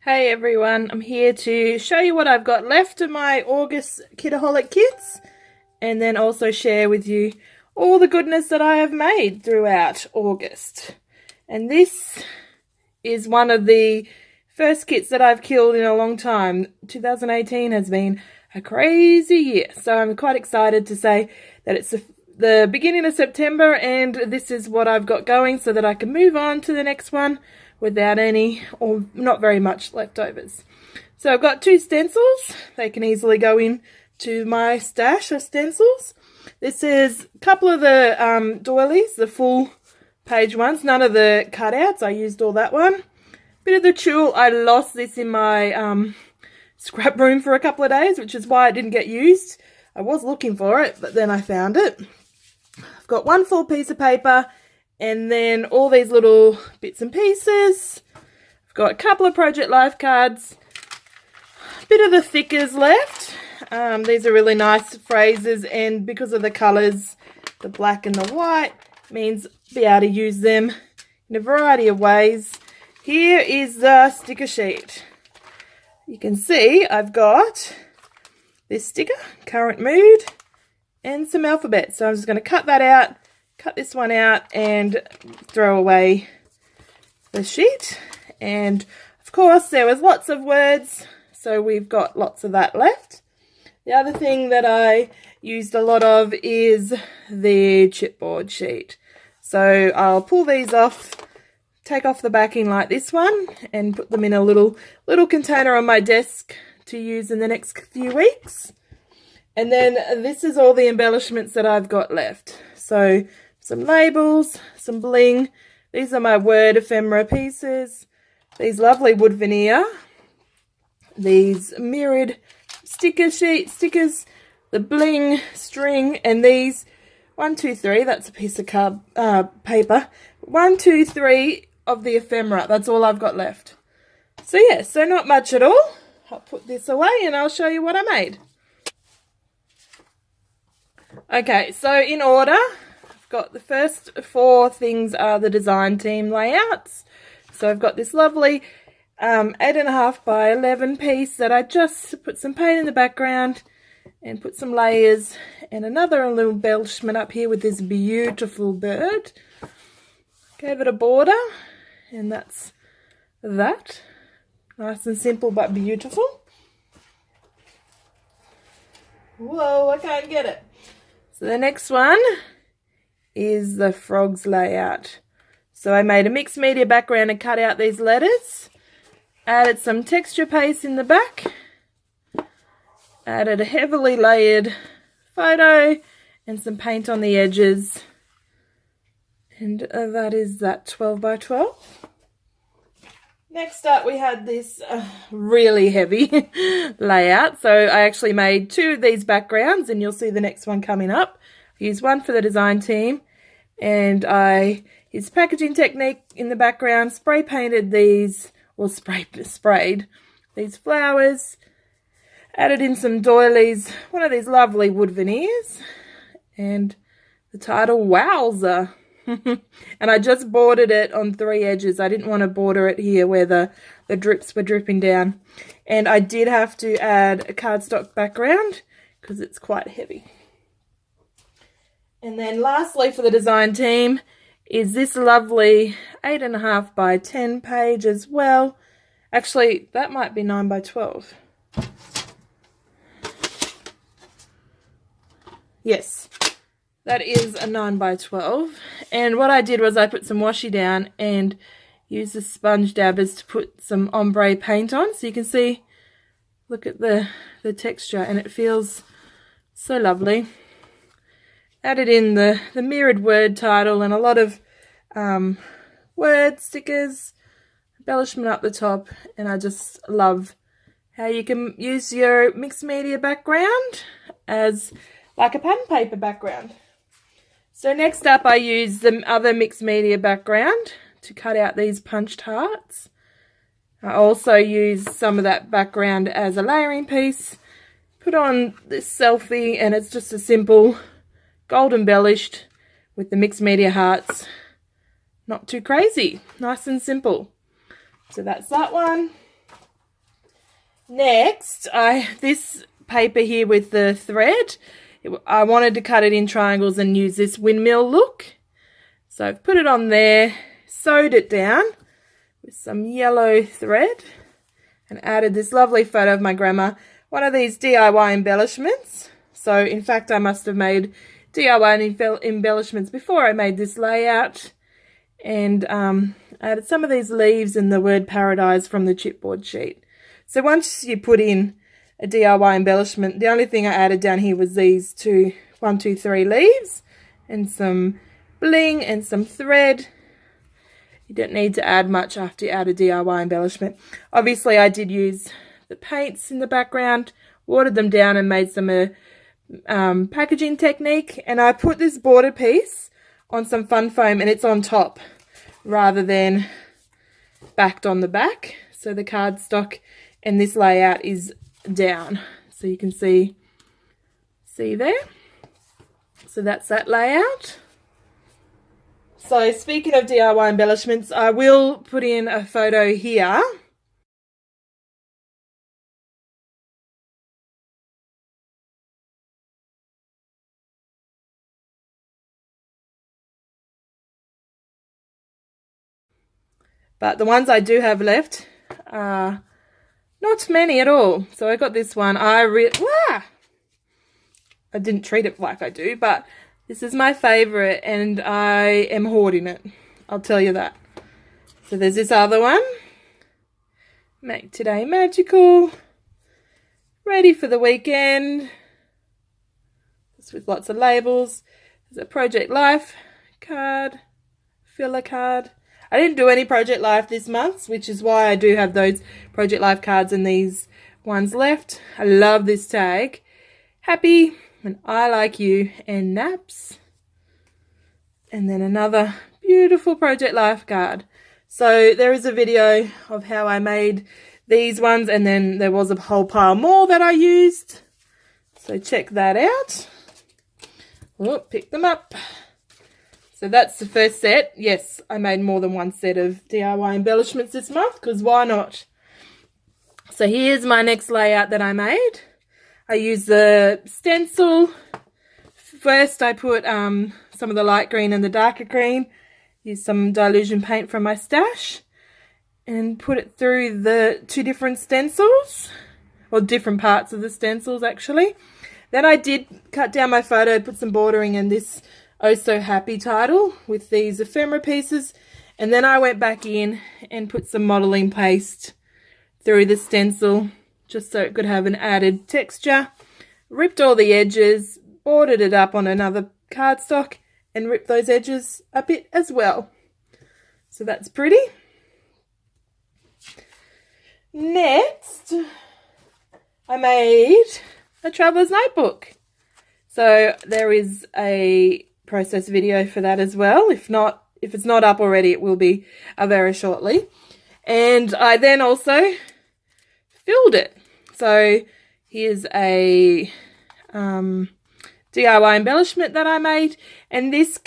Hey everyone, I'm here to show you what I've got left of my August Kitaholic kits and then also share with you all the goodness that I have made throughout August. And this is one of the first kits that I've killed in a long time. 2018 has been a crazy year, so I'm quite excited to say that it's the beginning of September and this is what I've got going so that I can move on to the next one without any or not very much leftovers. So I've got two stencils. They can easily go in to my stash of stencils. This is a couple of the doilies, the full page ones, none of the cutouts. I used all that one. Bit of the tulle. I lost this in my scrap room for a couple of days, which is why it didn't get used. I was looking for it, but then I found it. I've got one full piece of paper and then all these little bits and pieces. I've got a couple of Project Life cards. A bit of the thickers left. These are really nice phrases, and because of the colours, the black and the white, means be able to use them in a variety of ways. Here is the sticker sheet. You can see I've got this sticker, current mood, and some alphabet. So I'm just going to cut that out. Cut this one out and throw away the sheet. And of course there was lots of words, so we've got lots of that left. The other thing that I used a lot of is the chipboard sheet. So I'll pull these off, take off the backing like this one, and put them in a little container on my desk to use in the next few weeks. And then this is all the embellishments that I've got left. So some labels, some bling. These are my word ephemera pieces. These lovely wood veneer. These mirrored stickers, the bling string, and these 1, 2, 3. That's a piece of paper. 1, 2, 3 of the ephemera. That's all I've got left. So yeah, so not much at all. I'll put this away and I'll show you what I made. Okay, so in order, I've got the first 4 things are the design team layouts. So I've got this lovely 8.5 by 11 piece that I just put some paint in the background and put some layers and another little embellishment up here with this beautiful bird. Gave it a border, and that's that. Nice and simple but beautiful. Whoa, I can't get it. So the next one is the frogs layout. So I made a mixed media background and cut out these letters. Added some texture paste in the back. Added a heavily layered photo and some paint on the edges. And that is that 12 by 12. Next up we had this really heavy layout. So I actually made 2 of these backgrounds, and you'll see the next one coming up. I used one for the design team, and I used packaging technique in the background, spray painted these, or sprayed these flowers, added in some doilies, one of these lovely wood veneers, and the title Wowza. And I just bordered it on 3 edges. I didn't want to border it here where the drips were dripping down. And I did have to add a cardstock background because it's quite heavy. And then lastly for the design team is this lovely 8.5 by 10 page as well. Actually, that might be 9 by 12. Yes. That is a 9 by 12, and what I did was I put some washi down and used the sponge dabbers to put some ombre paint on, so you can see, look at the texture, and it feels so lovely. Added in the mirrored word title and a lot of word stickers, embellishment up the top, and I just love how you can use your mixed media background as like a pattern paper background. So next up I used the other mixed media background to cut out these punched hearts. I also used some of that background as a layering piece. Put on this selfie, and it's just a simple gold embellished with the mixed media hearts. Not too crazy, nice and simple. So that's that one. Next, this paper here with the thread, I wanted to cut it in triangles and use this windmill look. So I've put it on there, sewed it down with some yellow thread, and added this lovely photo of my grandma, one of these DIY embellishments. So in fact, I must have made DIY embellishments before I made this layout, and added some of these leaves and the word paradise from the chipboard sheet. So once you put in a DIY embellishment, the only thing I added down here was these 1, 2, 3 leaves and some bling and some thread. You don't need to add much after you add a DIY embellishment. Obviously, I did use the paints in the background, watered them down and made some packaging technique. And I put this border piece on some fun foam, and it's on top rather than backed on the back. So the cardstock and this layout is down. So you can see there. So that's that layout. So speaking of DIY embellishments, I will put in a photo here. But the ones I do have left are not many at all. So I got this one. I didn't treat it like I do, but this is my favourite and I am hoarding it. I'll tell you that. So there's this other one. Make today magical. Ready for the weekend. Just with lots of labels. There's a Project Life card. Filler card. I didn't do any Project Life this month, which is why I do have those Project Life cards and these ones left. I love this tag. Happy and I like you and naps. And then another beautiful Project Life card. So there is a video of how I made these ones, and then there was a whole pile more that I used. So check that out. Oh, pick them up. So that's the first set. Yes, I made more than one set of DIY embellishments this month, because why not? So here's my next layout that I made. I used the stencil. First I put some of the light green and the darker green. Used some Dilution paint from my stash. And put it through the 2 different stencils. Or different parts of the stencils actually. Then I did cut down my photo, put some bordering in this Oh So Happy title with these ephemera pieces, and then I went back in and put some modelling paste through the stencil just so it could have an added texture. Ripped all the edges, bordered it up on another cardstock and ripped those edges a bit as well. So that's pretty. Next, I made a traveler's notebook. So there is a process video for that as well. If it's not up already, it will be very shortly. And I then also filled it. So here's a DIY embellishment that I made, and this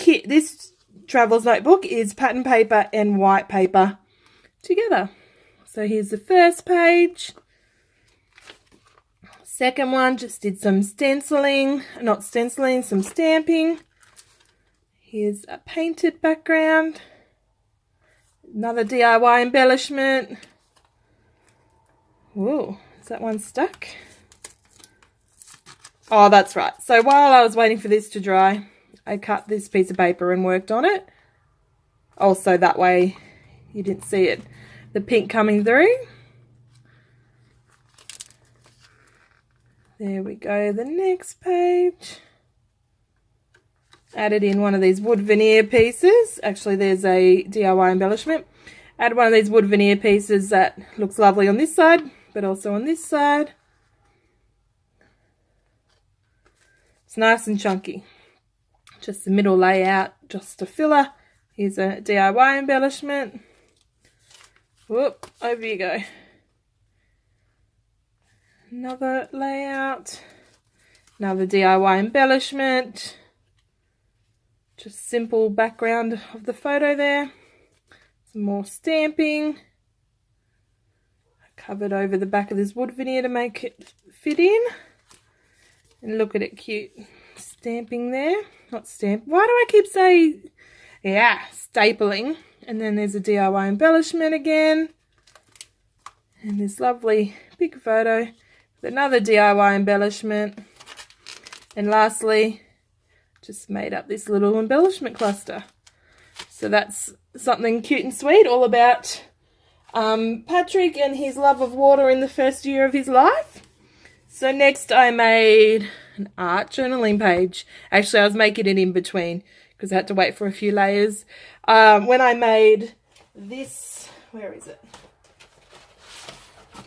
traveler's notebook is pattern paper and white paper together. So here's the first page. Second one, just did some stenciling, some stamping. Here's a painted background. Another DIY embellishment. Whoa, is that one stuck? Oh, that's right. So while I was waiting for this to dry, I cut this piece of paper and worked on it. Also, that way you didn't see it, the pink coming through. There we go, the next page. Added in one of these wood veneer pieces. Actually, there's a DIY embellishment. Add one of these wood veneer pieces that looks lovely on this side, but also on this side. It's nice and chunky. Just the middle layout, just a filler. Here's a DIY embellishment. Whoop, over you go. Another layout. Another DIY embellishment. Just simple background of the photo there. Some more stamping. A covered over the back of this wood veneer to make it fit in. And look at it, cute stamping there. Not stamp. Why do I keep saying, yeah, stapling. And then there's a DIY embellishment again. And this lovely big photo with another DIY embellishment. And lastly, just made up this little embellishment cluster. So that's something cute and sweet, all about Patrick and his love of water in the first year of his life. So next I made an art journaling page. Actually, I was making it in between because I had to wait for a few layers. When I made this, where is it?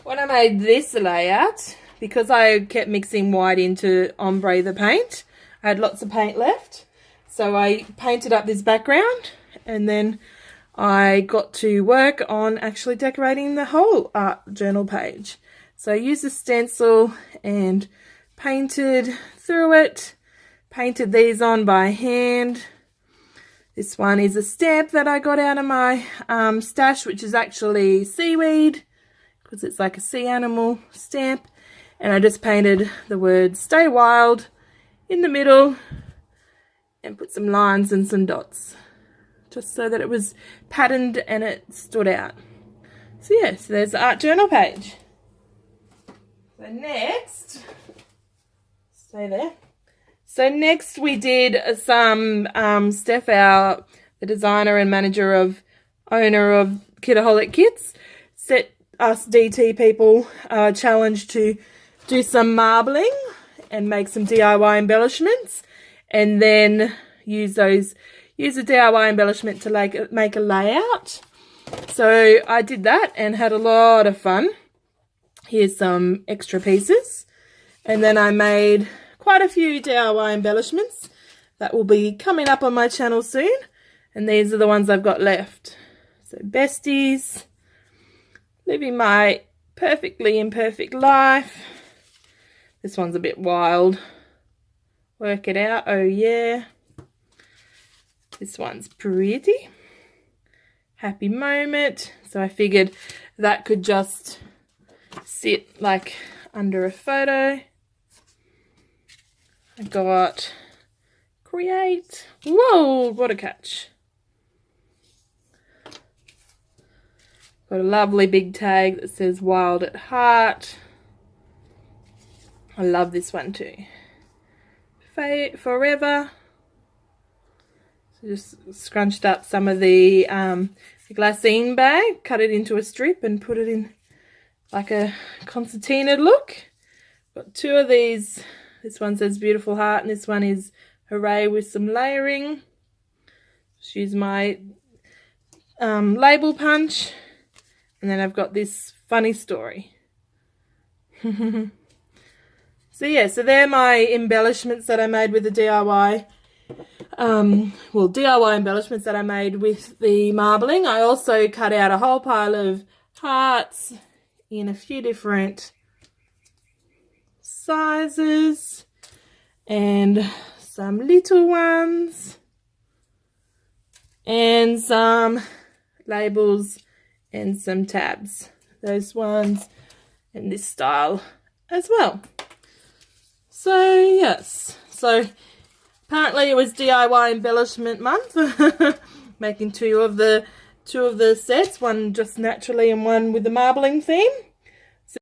When I made this layout, because I kept mixing white into ombre the paint, I had lots of paint left. So I painted up this background and then I got to work on actually decorating the whole art journal page. So I used a stencil and painted through it, painted these on by hand. This one is a stamp that I got out of my stash, which is actually seaweed, because it's like a sea animal stamp. And I just painted the word "Stay Wild" in the middle and put some lines and some dots, just so that it was patterned and it stood out. So yeah, so there's the art journal page. So next, stay there. So next we did some Steph, the designer and owner of Kitaholic Kits, set us DT people a challenge to do some marbling and make some DIY embellishments, and then use a DIY embellishment to make a layout. So I did that and had a lot of fun. Here's some extra pieces. And then I made quite a few DIY embellishments that will be coming up on my channel soon. And these are the ones I've got left. So besties, living my perfectly imperfect life. This one's a bit wild. Work it out, oh yeah. This one's pretty. Happy moment. So I figured that could just sit like under a photo. I got create. Whoa, what a catch. Got a lovely big tag that says wild at heart. I love this one too. Forever. So just scrunched up some of the glassine bag, cut it into a strip and put it in like a concertina look. Got two of these. This one says beautiful heart and this one is hooray with some layering. Just use my label punch. And then I've got this funny story. So yeah, so they're my embellishments that I made with the DIY. DIY embellishments that I made with the marbling. I also cut out a whole pile of hearts in a few different sizes and some little ones and some labels and some tabs. Those ones in this style as well. So yes, so apparently it was DIY embellishment month. Making two of the sets, one just naturally and one with the marbling theme. So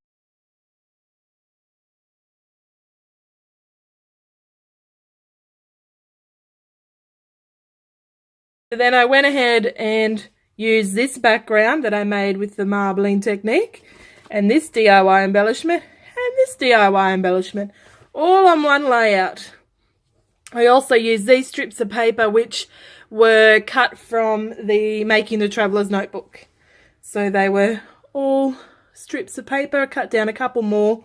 then I went ahead and used this background that I made with the marbling technique and this DIY embellishment and this DIY embellishment all on one layout. I also used these strips of paper which were cut from the Making the Traveller's Notebook. So they were all strips of paper, cut down a couple more,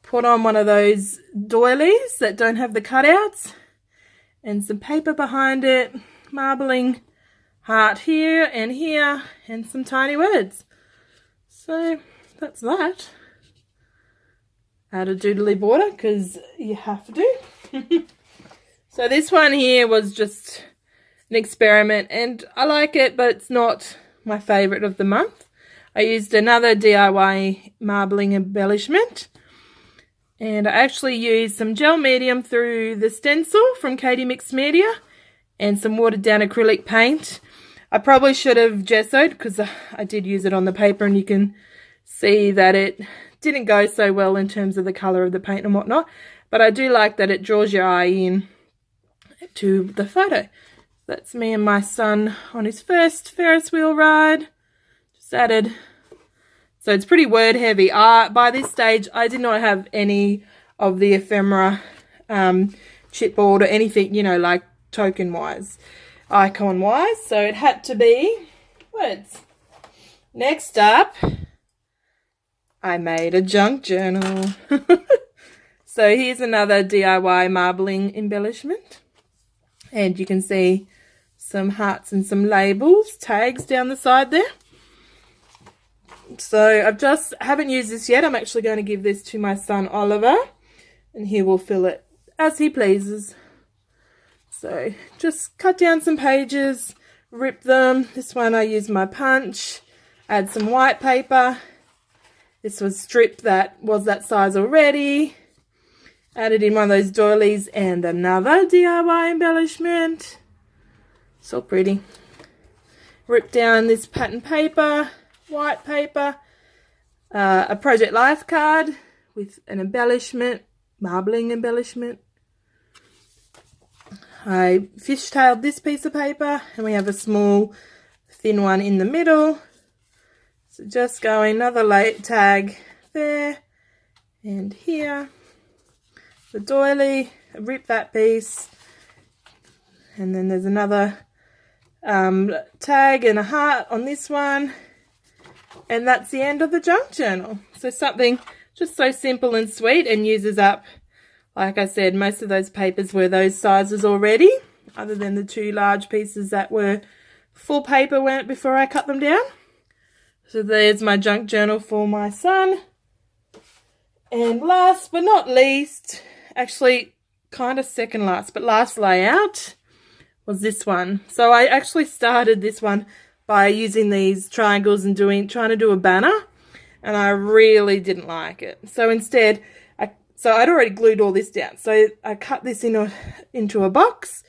put on one of those doilies that don't have the cutouts, and some paper behind it, marbling heart here, and some tiny words. So that's that. Add a doodly border because you have to. So this one here was just an experiment and I like it, but it's not my favourite of the month. I used another DIY marbling embellishment. And I actually used some gel medium through the stencil from Katie Mixed Media and some watered down acrylic paint. I probably should have gessoed because I did use it on the paper, and you can see that it didn't go so well in terms of the colour of the paint and whatnot. But I do like that it draws your eye in to the photo. That's me and my son on his first Ferris wheel ride. Just added. So it's pretty word heavy. By this stage, I did not have any of the ephemera chipboard or anything, you know, like token-wise, icon-wise. So it had to be words. Next up, I made a junk journal. So here's another DIY marbling embellishment. And you can see some hearts and some labels, tags down the side there. So haven't used this yet. I'm actually going to give this to my son Oliver, and he will fill it as he pleases. So just cut down some pages, rip them. This one I used my punch, add some white paper. This was strip that was that size already. Added in one of those doilies and another DIY embellishment. So pretty. Rip down this pattern paper, white paper, a Project Life card with an embellishment, marbling embellishment. I fishtailed this piece of paper, and we have a small thin one in the middle. So just going another tag there and here. The doily, I rip that piece, and then there's another tag and a heart on this one. And that's the end of the junk journal. So something just so simple and sweet, and uses up, like I said, most of those papers were those sizes already, other than the two large pieces that were full paper before I cut them down. So there's my junk journal for my son. And last but not least, actually kind of second last, but last layout was this one. So I actually started this one by using these triangles and trying to do a banner, and I really didn't like it. So instead, I'd already glued all this down. So I cut this into a box,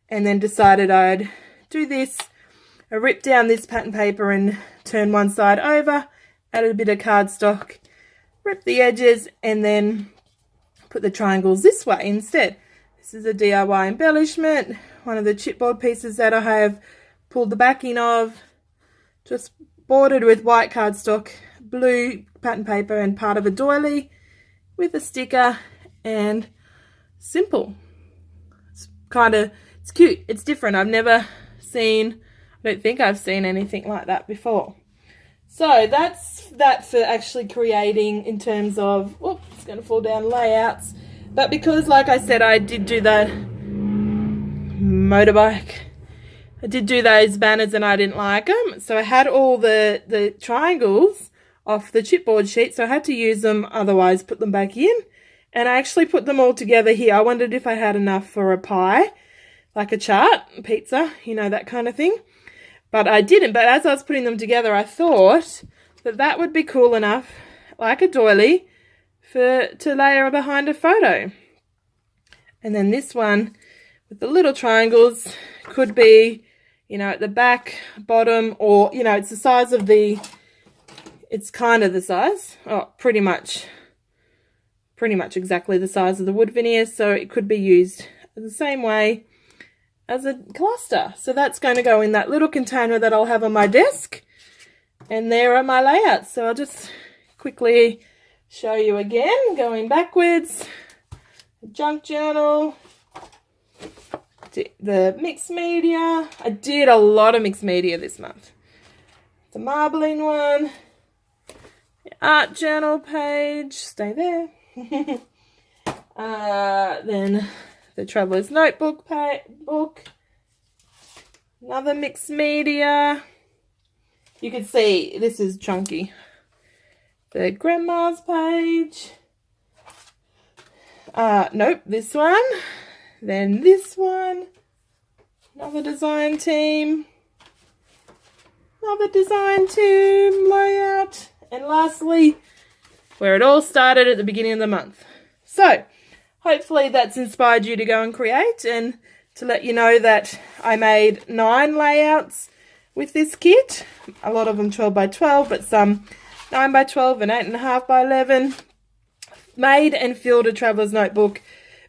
and then decided I'd do this. I ripped down this pattern paper and turned one side over, added a bit of cardstock, ripped the edges, and then put the triangles this way instead. This is a DIY embellishment, one of the chipboard pieces that I have pulled the backing of, just bordered with white cardstock, blue pattern paper, and part of a doily with a sticker, and simple. It's cute. It's different. I don't think I've seen anything like that before. So that's that for actually creating in terms of, whoops, it's going to fall down, layouts. But because, like I said, I did do that motorbike. I did do those banners and I didn't like them. So I had all the triangles off the chipboard sheet, so I had to use them, otherwise put them back in. And I actually put them all together here. I wondered if I had enough for a pie, like a chart, pizza, you know, that kind of thing. But I didn't. But as I was putting them together, I thought that would be cool enough, like a doily, to layer behind a photo. And then this one with the little triangles could be, you know, at the back, bottom, or, you know, it's the size of it's kind of the size, pretty much exactly the size of the wood veneer. So it could be used the same way as a cluster. So that's going to go in that little container that I'll have on my desk. And there are my layouts. So I'll just quickly show you again, going backwards. Junk journal, the mixed media. I did a lot of mixed media this month. The marbling one, the art journal page, stay there. Then the Traveler's Notebook book, another mixed media. You can see this is chunky. The Grandma's page. Nope, this one. Then this one. Another design team. another design to lay out. And lastly, where it all started at the beginning of the month. So, hopefully that's inspired you to go and create, and to let you know that I made 9 layouts with this kit. A lot of them 12 by 12, but some 9 by 12 and 8.5 by 11. Made and filled a traveler's notebook.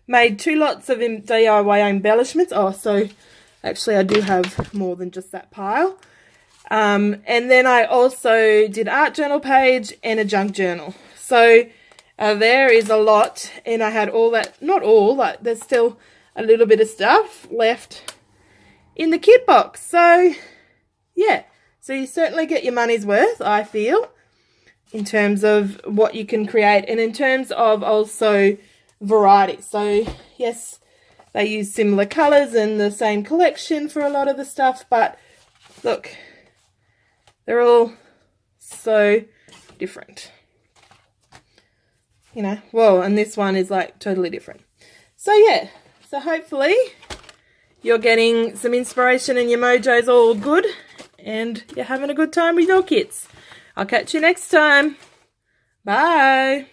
Made 2 lots of DIY embellishments. Oh, so actually I do have more than just that pile. And then I also did art journal page and a junk journal. So there is a lot, and I had all that, not all, like there's still a little bit of stuff left in the kit box. So yeah, so you certainly get your money's worth, I feel, in terms of what you can create, and in terms of also variety. So yes, they use similar colours and the same collection for a lot of the stuff, but look, they're all so different. You know, whoa, and this one is like totally different. So yeah, so hopefully you're getting some inspiration and your mojo's all good and you're having a good time with your kits. I'll catch you next time. Bye.